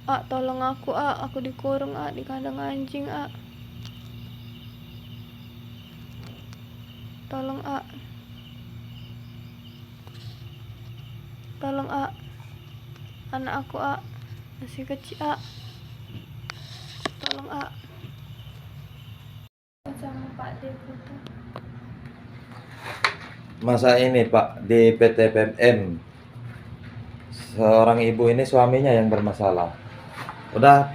Tolong aku dikurung di kandang anjing Tolong Tolong anak aku masih kecil Tolong sama Pak D gitu. Masa ini Pak di PT PMM seorang ibu ini suaminya yang bermasalah. Udah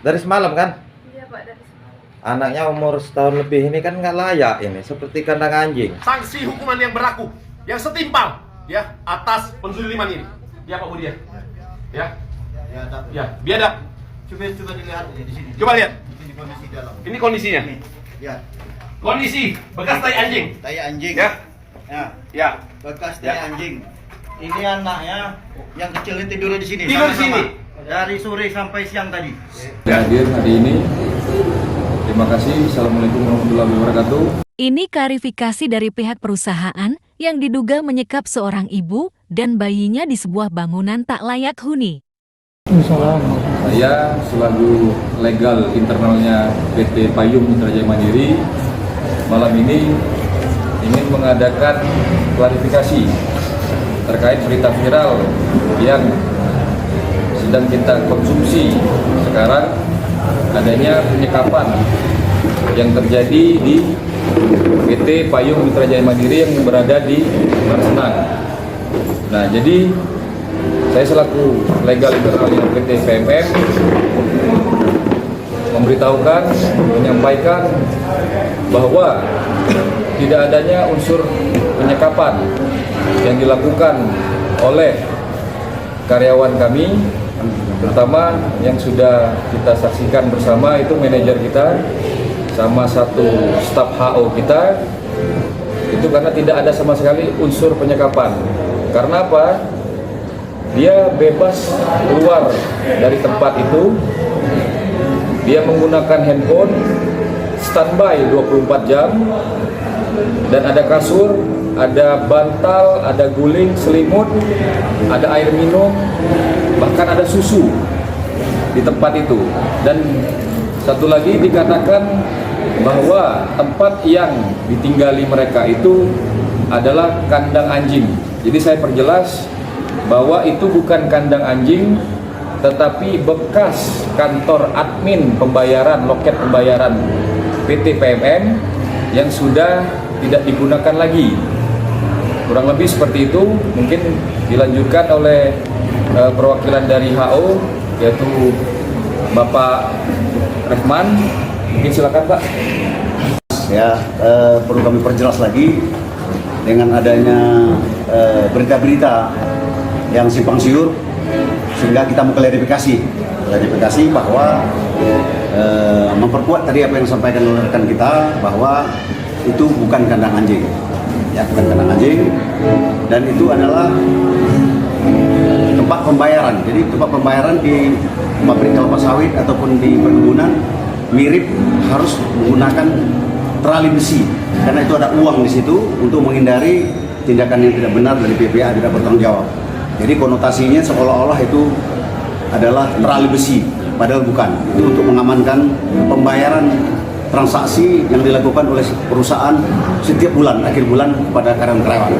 dari semalam kan? Iya Pak, dari semalam. Anaknya umur setahun lebih ini kan nggak layak ini, seperti kandang anjing. Sanksi hukuman yang berlaku, yang setimpal ya atas penzaliman ini. Ya Pak Budi ya. Ya, biadab. Coba dilihat di sini. Coba lihat. Ini kondisi dalam. Ini kondisinya. Ya. Kondisi bekas tai anjing. Tai anjing. Ya. Ya. Bekas tai anjing. Ini anaknya yang kecil ini tidur di sini. Tidur di sini. Dari sore sampai siang tadi. Hadir hari ini. Terima kasih. Assalamualaikum warahmatullahi wabarakatuh. Ini klarifikasi dari pihak perusahaan yang diduga menyekap seorang ibu dan bayinya di sebuah bangunan tak layak huni. Saya selaku legal internalnya PT Payung Mitra Jaya Mandiri malam ini ingin mengadakan klarifikasi terkait berita viral yang sedang kita konsumsi sekarang, adanya penyekapan yang terjadi di PT Payung Mitra Jaya Mandiri yang berada di Marsenang. Nah, jadi saya selaku legal internalnya PT PMM memberitahukan, menyampaikan bahwa tidak adanya unsur penyekapan yang dilakukan oleh karyawan kami, terutama yang sudah kita saksikan bersama itu manajer kita sama satu staf HO kita, itu karena tidak ada sama sekali unsur penyekapan. Karena apa? Dia bebas keluar dari tempat itu, dia menggunakan handphone standby 24 jam, dan ada kasur, ada bantal, ada guling, selimut, ada air minum, bahkan ada susu di tempat itu. Dan satu lagi dikatakan bahwa tempat yang ditinggali mereka itu adalah kandang anjing. Jadi saya perjelas bahwa itu bukan kandang anjing, tetapi bekas kantor admin pembayaran, loket pembayaran PT PMM yang sudah tidak digunakan lagi. Kurang lebih seperti itu. Mungkin dilanjutkan oleh perwakilan dari HO, yaitu Bapak Rehman. Mungkin silakan Pak. Ya, perlu kami perjelas lagi dengan adanya berita-berita yang simpang siur, sehingga kita mengklarifikasi bahwa memperkuat tadi apa yang disampaikan oleh rekan kita, bahwa itu bukan kandang anjing, ya, bukan kandang anjing, dan itu adalah tempat pembayaran. Jadi tempat pembayaran di pabrik kelapa sawit ataupun di perkebunan mirip harus menggunakan terali besi, karena itu ada uang di situ untuk menghindari tindakan yang tidak benar dari PPA tidak bertanggung jawab. Jadi konotasinya seolah-olah itu adalah terali besi, padahal bukan. Itu untuk mengamankan pembayaran transaksi yang dilakukan oleh perusahaan setiap bulan, akhir bulan kepada karyawan.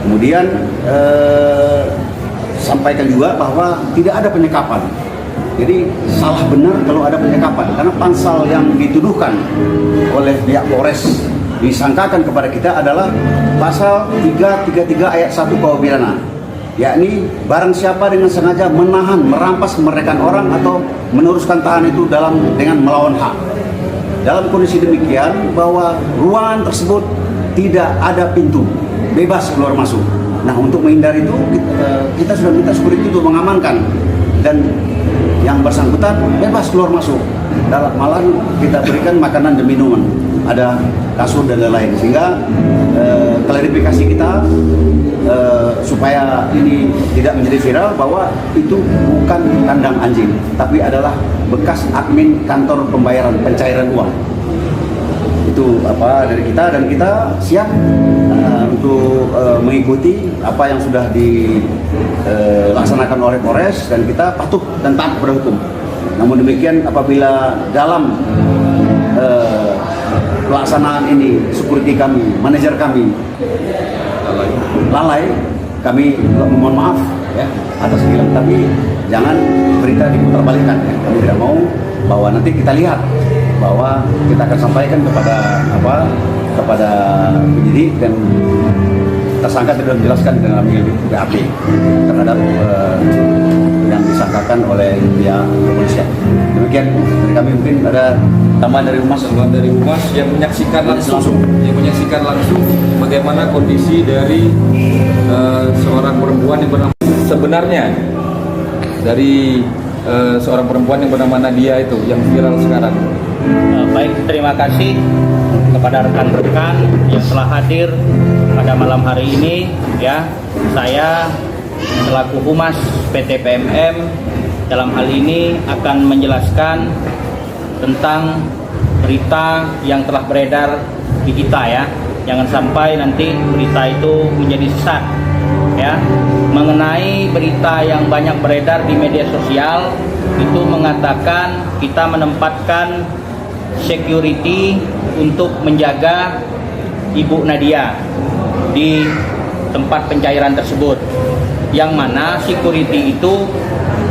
Kemudian sampaikan juga bahwa tidak ada penyekapan. Jadi salah benar kalau ada penyekapan, karena pansal yang dituduhkan oleh pihak Polres disangkakan kepada kita adalah pasal 333 ayat 1 KUH pidana, yakni barang siapa dengan sengaja menahan, merampas kemerdekaan orang atau meneruskan tahan itu dengan melawan hak. Dalam kondisi demikian bahwa ruangan tersebut tidak ada pintu, bebas keluar masuk. Nah, untuk menghindari itu kita sudah minta security untuk mengamankan, dan yang bersangkutan bebas keluar masuk. Dalam malam kita berikan makanan dan minuman, ada kasur dan lain-lain, sehingga klarifikasi kita supaya ini tidak menjadi viral bahwa itu bukan kandang anjing, tapi adalah bekas admin kantor pembayaran pencairan uang. Itu itu dari kita, dan kita siap untuk mengikuti apa yang sudah dilaksanakan oleh Polres, dan kita patuh dan taat pada hukum. Namun demikian, apabila dalam pelaksanaan ini security kami, manajer kami lalai, kami mohon maaf ya atas kehilangan, tapi jangan berita diputarbalikkan ya. Kami tidak mau bahwa nanti kita lihat bahwa kita akan sampaikan kepada penyidik, dan tersangka sudah menjelaskan dengan BAP terhadap yang disangkakan oleh pihak kepolisian. Demikian dari kami. Mungkin ada tambahan dari Humas. Tambahan dari Humas yang menyaksikan langsung bagaimana kondisi dari seorang perempuan yang bernama, sebenarnya dari seorang perempuan yang bernama Nadia itu yang viral sekarang. Baik, terima kasih kepada rekan-rekan yang telah hadir pada malam hari ini ya. Saya selaku Humas PT PMM dalam hal ini akan menjelaskan tentang berita yang telah beredar di kita ya. Jangan sampai nanti berita itu menjadi sesat ya. Mengenai berita yang banyak beredar di media sosial itu mengatakan kita menempatkan security untuk menjaga Ibu Nadia di tempat pencairan tersebut, yang mana security itu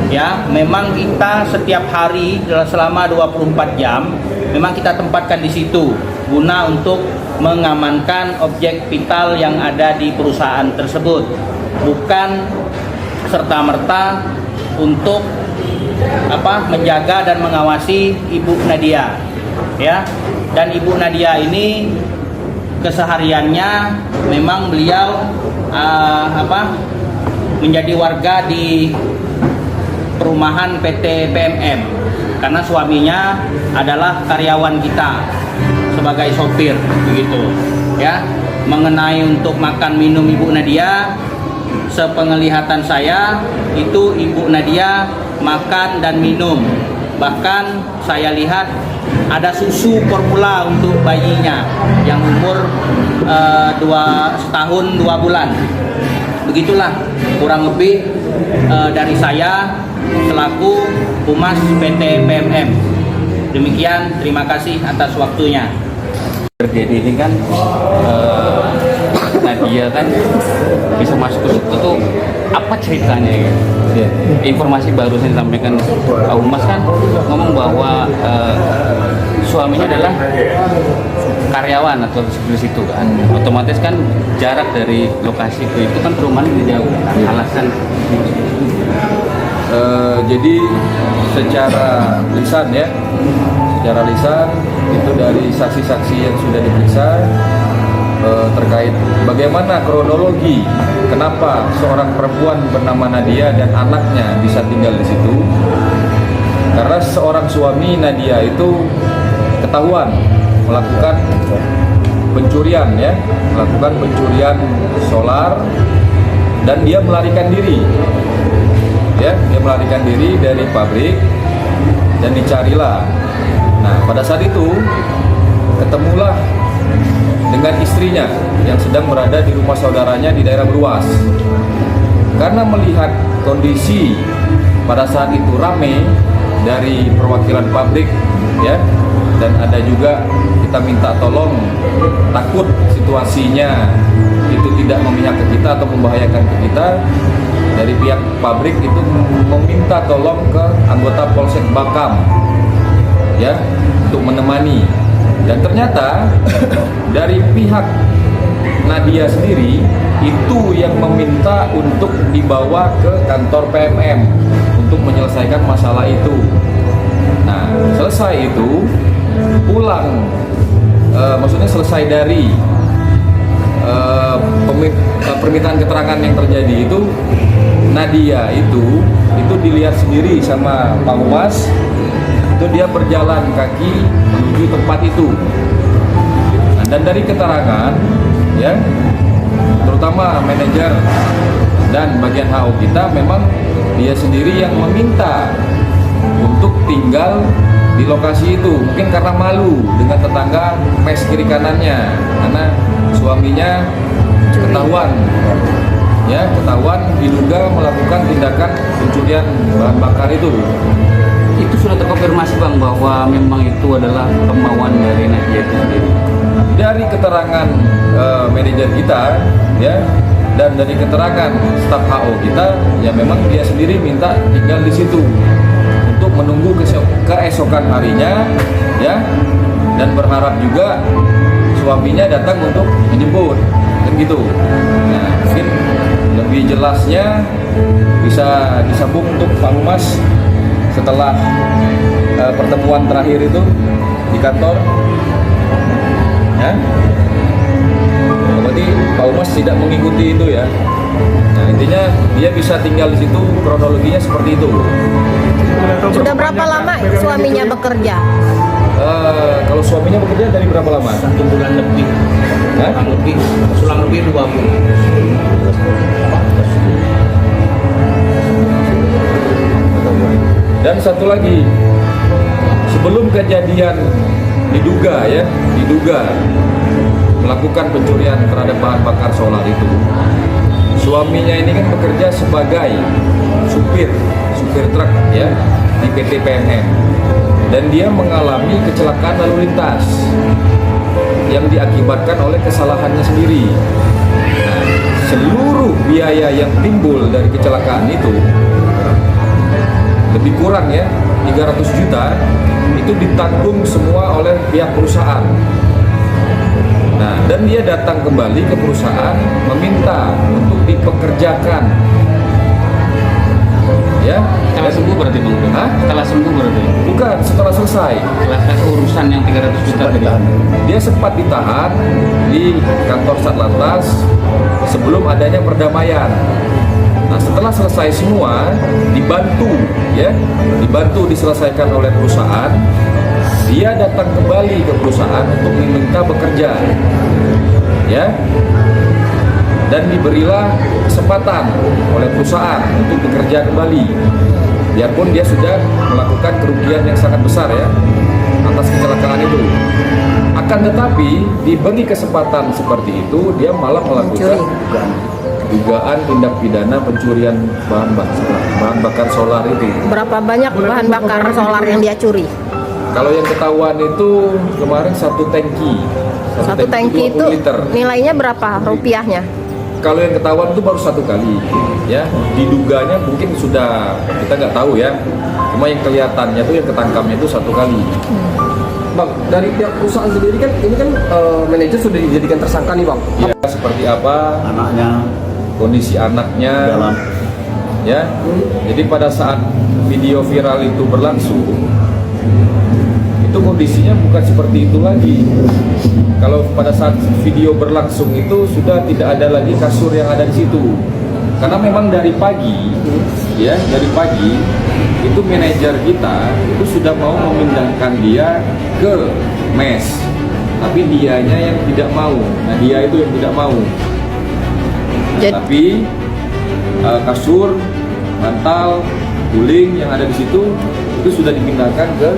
ya memang kita setiap hari selama 24 jam memang kita tempatkan di situ guna untuk mengamankan objek vital yang ada di perusahaan tersebut, bukan serta-merta untuk menjaga dan mengawasi Ibu Nadia ya. Dan Ibu Nadia ini kesehariannya memang beliau menjadi warga di perumahan PT PMM karena suaminya adalah karyawan kita sebagai sopir begitu ya. Mengenai untuk makan minum Ibu Nadia, sepenglihatan saya itu Ibu Nadia makan dan minum, bahkan saya lihat ada susu formula untuk bayinya yang umur 2 tahun 2 bulan. Begitulah kurang lebih dari saya selaku Humas PT PMM. Demikian, terima kasih atas waktunya. Terjadi ini kan Nadia kan bisa masuk ke situ tuh apa ceritanya gitu. Informasi baru yang disampaikan Humas kan ngomong bahwa suaminya adalah karyawan atau di situ kan, otomatis kan jarak dari lokasi itu kan perumahan jauh. Alasan jadi secara lisan itu dari saksi-saksi yang sudah diperiksa terkait bagaimana kronologi kenapa seorang perempuan bernama Nadia dan anaknya bisa tinggal di situ. Karena seorang suami Nadia itu ketahuan melakukan pencurian solar, dan dia melarikan diri dari pabrik dan dicarilah. Nah, pada saat itu ketemulah dengan istrinya yang sedang berada di rumah saudaranya di daerah Bruas. Karena melihat kondisi pada saat itu ramai dari perwakilan pabrik ya, dan ada juga kita minta tolong, takut situasinya itu tidak memihak ke kita atau membahayakan ke kita, dari pihak pabrik itu meminta tolong ke anggota Polsek Bakam ya untuk menemani. Dan ternyata dari pihak Nadia sendiri itu yang meminta untuk dibawa ke kantor PMM untuk menyelesaikan masalah itu. Nah, selesai itu pulang, maksudnya selesai dari permintaan keterangan yang terjadi itu, Nadia itu dilihat sendiri sama Pak Humas, itu dia berjalan kaki menuju tempat itu. Nah, dan dari keterangan ya, terutama manajer dan bagian HO kita, memang dia sendiri yang meminta untuk tinggal di lokasi itu, mungkin karena malu dengan tetangga mes kiri kanannya, karena suaminya ketahuan diduga melakukan tindakan pencurian bahan bakar itu. Itu sudah terkonfirmasi Bang bahwa memang itu adalah kemauan dari Nadia itu sendiri. Dari keterangan manajer kita, ya, dan dari keterangan staf HO kita, ya memang dia sendiri minta tinggal di situ untuk menunggu keesokan harinya, ya, dan berharap juga suaminya datang untuk menjemput, kan gitu. Nah, mungkin lebih jelasnya bisa disambung untuk Pak Humas setelah pertemuan terakhir itu di kantor, ya. Berarti Pak Humas tidak mengikuti itu, ya. Nah, intinya dia bisa tinggal di situ, kronologinya seperti itu. Sudah berapa lama suaminya bekerja? Kalau suaminya bekerja dari berapa lama? 1 bulan lebih. Sulang lebih 2 bulan. Dan satu lagi, sebelum kejadian diduga melakukan pencurian terhadap bahan bakar solar itu, suaminya ini kan bekerja sebagai supir truk, ya, di PT PMM, dan dia mengalami kecelakaan lalu lintas yang diakibatkan oleh kesalahannya sendiri. Nah, seluruh biaya yang timbul dari kecelakaan itu lebih kurang, ya, 300 juta itu ditanggung semua oleh pihak perusahaan. Nah, dan dia datang kembali ke perusahaan meminta untuk dipekerjakan, ya. Setelah sembuh berarti Bang? Hah? Setelah sembuh berarti? Bukan, setelah selesai. Setelah urusan yang 300 juta tadi. Dia sempat ditahan di kantor Satlantas sebelum adanya perdamaian. Nah, setelah selesai semua, dibantu diselesaikan oleh perusahaan, dia datang kembali ke perusahaan untuk meminta bekerja, ya, dan diberilah kesempatan oleh perusahaan untuk bekerja kembali, biarpun dia sudah melakukan kerugian yang sangat besar, ya, atas kecelakaan itu. Akan tetapi diberi kesempatan seperti itu, dia malah melakukan dugaan tindak pidana pencurian bahan bakar solar itu. Berapa banyak bahan bakar solar yang dia curi? Kalau yang ketahuan itu kemarin 1 tangki. Satu tangki 20 itu liter. nilainya berapa rupiahnya? Kalau yang ketahuan itu baru 1 kali, ya. Diduganya mungkin sudah, kita nggak tahu, ya. Cuma yang kelihatannya tuh yang ketangkamnya itu 1 kali. Bang, dari pihak perusahaan sendiri kan, ini kan manajer sudah dijadikan tersangka nih Bang. Ya, seperti apa Anaknya kondisi anaknya, dalam, ya. Jadi pada saat video viral itu berlangsung, itu kondisinya bukan seperti itu lagi. Kalau pada saat video berlangsung itu sudah tidak ada lagi kasur yang ada di situ, karena memang dari pagi, ya, dari pagi itu manajer kita itu sudah mau memindahkan dia ke mes, tapi dianya yang tidak mau. Nah, dia itu yang tidak mau. Tapi kasur, bantal, guling yang ada di situ itu sudah dipindahkan ke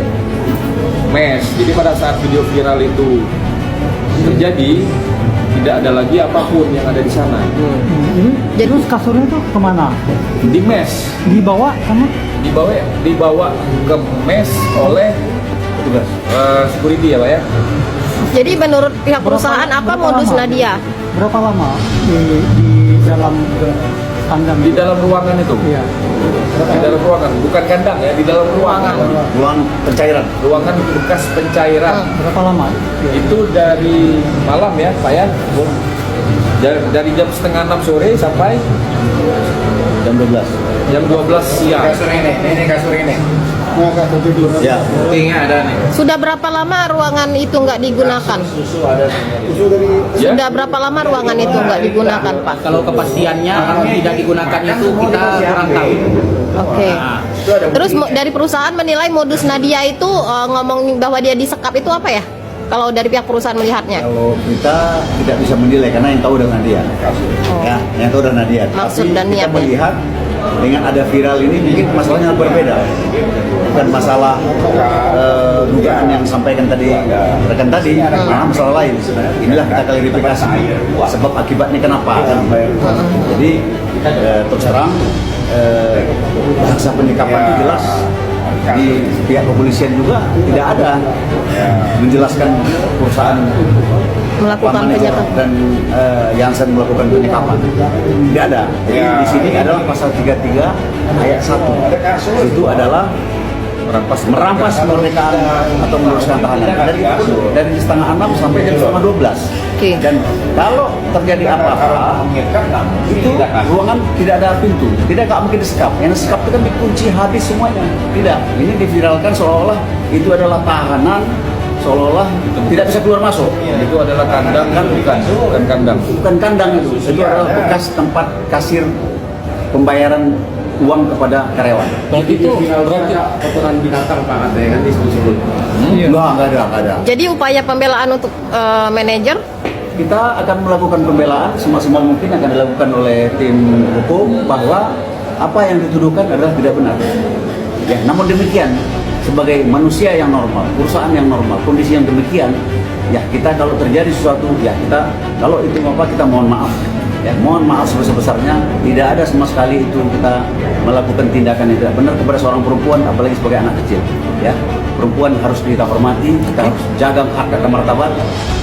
mes. Jadi pada saat video viral itu terjadi, tidak ada lagi apapun yang ada di sana. Jadi kasurnya tuh kemana? Di mes. Dibawa sama? Dibawa ke mes oleh petugas security, ya Pak, ya. Jadi menurut pihak perusahaan apa modus Nadia? Berapa lama di dalam kandang? Di dalam ruangan itu. Iya. Di dalam ruangan, bukan kandang, ya, di dalam ruangan. ruang pencairan. Ruangan bekas pencairan. Berapa lama? Itu dari malam, ya Pak, ya. Dari jam setengah 6 sore sampai Jam 12. jam 12 siang. Ini kasur ini. Ya. Buktinya ada nih. Sudah berapa lama ruangan itu nggak digunakan? Ya? Sudah berapa lama ruangan itu nggak digunakan, Pak? Kalau kepastiannya tidak digunakan itu kita kurang tahu. Oke. Terus dari perusahaan menilai modus Nadia itu ngomong bahwa dia disekap itu apa ya? Kalau dari pihak perusahaan melihatnya? Kalau kita tidak bisa menilai karena yang tahu dengan dia. Ya, yang tahu dengan dia. Maksud Tapi dan kita niatnya. melihat dengan ada viral ini mungkin masalahnya berbeda. Bukan masalah dugaan yang disampaikan tadi rekan tadi, masalah lain. Inilah kita klarifikasi sebab akibatnya kenapa. Jadi terus terang bahasa penyikapan itu jelas di pihak kepolisian juga tidak ada menjelaskan perusahaan Melakukan penyekapan dan Jansen melakukan penyekapan. Tidak ada. Jadi di sini adalah pasal 33 ayat 1. Itu adalah merampas kemerdekaan atau meneruskan tahanan dari setengah 6 sampai jam setengah 12. Dan kalau terjadi apa-apa, itu ruangan tidak ada pintu, tidak mungkin disekap. Yang disekap itu kan dikunci habis semuanya. Tidak, ini diviralkan seolah-olah itu adalah tahanan, seolah-olah tidak bisa keluar masuk. Itu adalah kandang kan, bukan kandang. Bukan kandang itu adalah bekas tempat kasir pembayaran uang kepada karyawan. Berarti itu berarti kotoran binatang Pak ada kan disebut-sebut. Enggak ada. Jadi upaya pembelaan untuk manajer, kita akan melakukan pembelaan semaksimal mungkin akan dilakukan oleh tim hukum bahwa apa yang dituduhkan adalah tidak benar. Ya, namun demikian sebagai manusia yang normal, perusahaan yang normal, kondisi yang demikian, ya kita kalau terjadi sesuatu, ya kita kalau itu apa kita mohon maaf. Ya, mohon maaf sebesar-besarnya, tidak ada sama sekali itu kita melakukan tindakan yang tidak benar kepada seorang perempuan, apalagi sebagai anak kecil. Ya, perempuan harus kita hormati, kita harus jaga harkat dan martabat.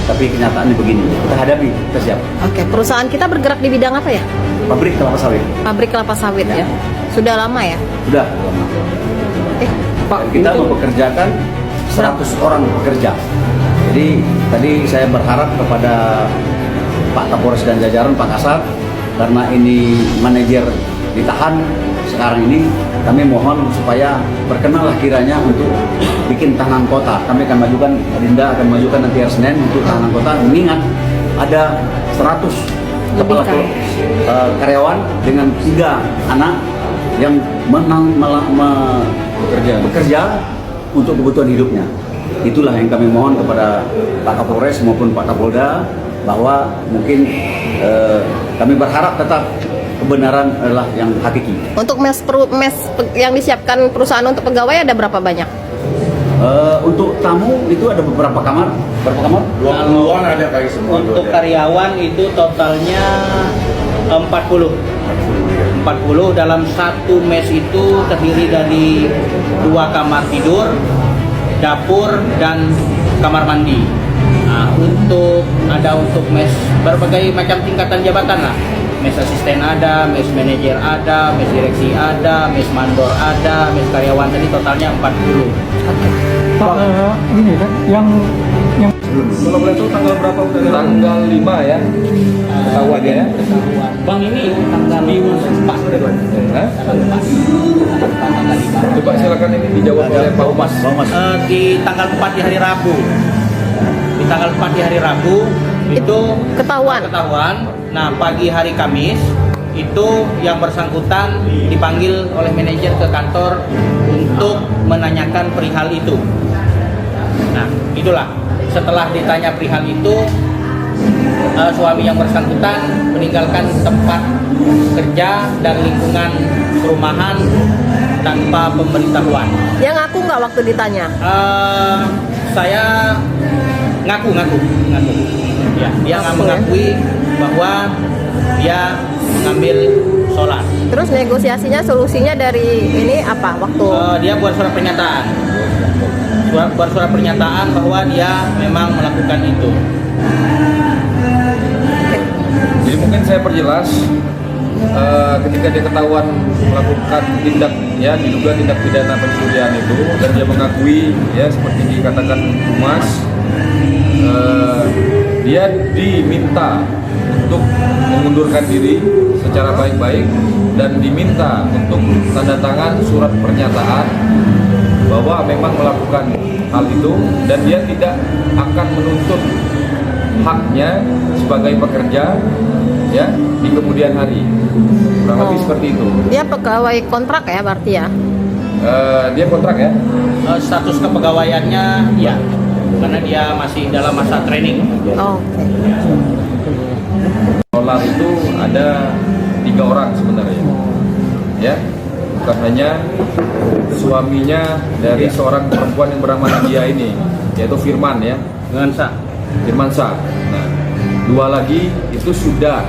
Tapi kenyataannya begini, kita hadapi, kita siap. Oke, perusahaan kita bergerak di bidang apa ya? Pabrik kelapa sawit. Pabrik kelapa sawit ya. Sudah lama ya? Sudah lama. Pak, Kita mempekerjakan 100 orang pekerja. Jadi tadi saya berharap kepada Pak Kapolres dan jajaran Pak Kasat, karena ini manajer ditahan sekarang ini, kami mohon supaya berkenanlah kiranya untuk bikin tahanan kota. Kami akan majukan, Adinda akan majukan nanti hari Senin untuk tahanan kota, mengingat ada 100 kepala karyawan dengan 3 anak yang bekerja untuk kebutuhan hidupnya. Itulah yang kami mohon kepada Pak Kapolres maupun Pak Kapolda, bahwa mungkin kami berharap tetap kebenaran adalah yang hakiki. Untuk mes yang disiapkan perusahaan untuk pegawai ada berapa banyak? Untuk tamu itu ada beberapa kamar. Berapa kamar? 20-an ada kali semua. Untuk karyawan itu totalnya 40 dalam satu mes itu terdiri dari 2 kamar tidur, dapur dan kamar mandi. Nah, untuk mes berbagai macam tingkatan jabatan lah. Mes asisten ada, mes manajer ada, mes direksi ada, mes mandor ada, mes karyawan tadi totalnya 40. Pak, ini kan yang Kalau boleh tahu tanggal berapa udah? Tanggal 5 ya. Ketahuan ya. Bang ini tanggal 4. Coba silakan ini dijawab oleh Pak Umas. Di tanggal 4 di hari Rabu. Di tanggal 4 di hari Rabu itu ketahuan. Nah, pagi hari Kamis itu yang bersangkutan dipanggil oleh manajer ke kantor untuk menanyakan perihal itu. Nah, itulah. Setelah ditanya perihal itu, suami yang bersangkutan meninggalkan tempat kerja dan lingkungan perumahan tanpa pemberitahuan. Yang ngaku nggak waktu ditanya? Saya ngaku. Ya, dia nggak mengakui bahwa dia mengambil sholat. Terus negosiasinya, solusinya dari ini apa waktu? Dia buat surat pernyataan bahwa dia memang melakukan itu. Jadi mungkin saya perjelas, ketika dia ketahuan melakukan diduga tindak pidana pencurian itu, dan dia mengakui ya seperti dikatakan Humas, dia diminta untuk mengundurkan diri secara baik-baik dan diminta untuk tanda tangan surat pernyataan bahwa memang melakukan hal itu dan dia tidak akan menuntut haknya sebagai pekerja ya di kemudian hari. Kurang lebih seperti itu. Dia pegawai kontrak ya berarti ya? Dia kontrak ya? Status kepegawaiannya ya, karena dia masih dalam masa training. Solar itu ada 3 orang sebenarnya, ya, bukan hanya suaminya dari seorang perempuan yang bernama Nadia ini, yaitu Firman ya. Firman Syah. Nah, 2 lagi itu sudah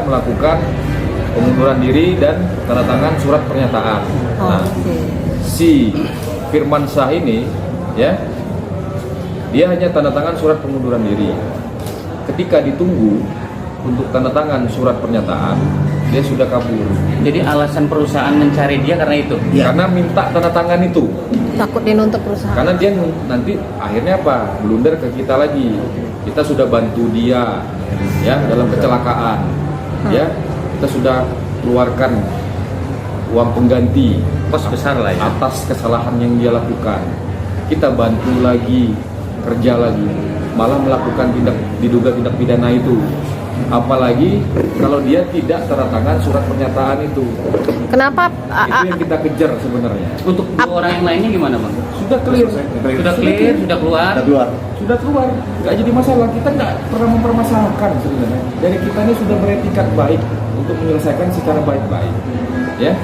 melakukan pengunduran diri dan tanda tangan surat pernyataan. Nah, si Firman Syah ini ya, dia hanya tanda tangan surat pengunduran diri. Ketika ditunggu untuk tanda tangan surat pernyataan, dia sudah kabur. Jadi alasan perusahaan mencari dia karena itu? Karena minta tanda tangan itu. Takut dinuntut perusahaan. Karena dia nanti akhirnya apa? Blunder ke kita lagi. Kita sudah bantu dia ya dalam kecelakaan. Ya, kita sudah keluarkan uang pengganti Kos besar lah ya. atas kesalahan yang dia lakukan. Kita bantu lagi, kerja lagi, malah melakukan diduga tindak pidana itu. Apalagi kalau dia tidak tanda tangan surat pernyataan itu. Kenapa? Itu yang kita kejar sebenarnya. Untuk 2 orang yang lainnya gimana Bang? Sudah clear, Sudah clear, sudah keluar. sudah keluar, nggak jadi masalah. Kita nggak pernah mempermasalahkan sebenarnya. Dari kita ini sudah beretikat baik untuk menyelesaikan secara baik-baik, ya.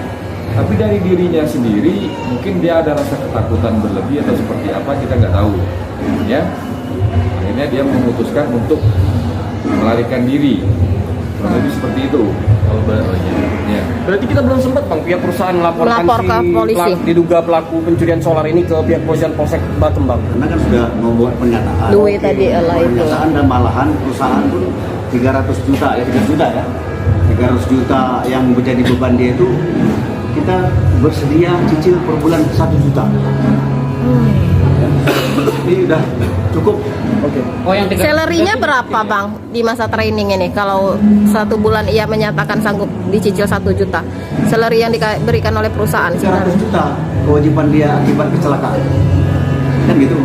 Tapi dari dirinya sendiri mungkin dia ada rasa ketakutan berlebih atau seperti apa, kita nggak tahu, ya. Akhirnya dia memutuskan untuk melarikan diri, lebih seperti itu. Ya. Berarti kita belum sempat Bang pihak perusahaan melaporkan Melapor ke polisi. diduga pelaku pencurian solar ini ke pihak kepolisian Polsek Batem Bang. Karena kan sudah membuat pernyataan. Duit tadi lah itu. Pernyataan dan malahan perusahaan pun 300 juta ya, 3 juta ya. 300 juta yang menjadi beban dia itu kita bersedia cicil per bulan 1 juta. Ini udah cukup. Oke. Oh, yang 300 Salary-nya berapa Bang di masa training ini? Kalau 1 bulan ia menyatakan sanggup dicicil 1 juta. Salary yang diberikan oleh perusahaan 300 juta kewajiban dia akibat kecelakaan. Kan gitu.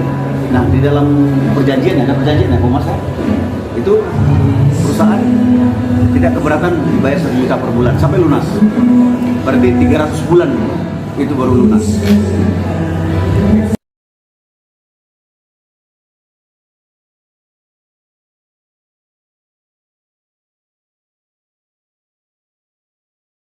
Nah, di dalam perjanjian ada perjanjian ya, Mas. Itu perusahaan tidak keberatan dibayar 1 juta per bulan sampai lunas. Berarti 300 bulan itu baru lunas.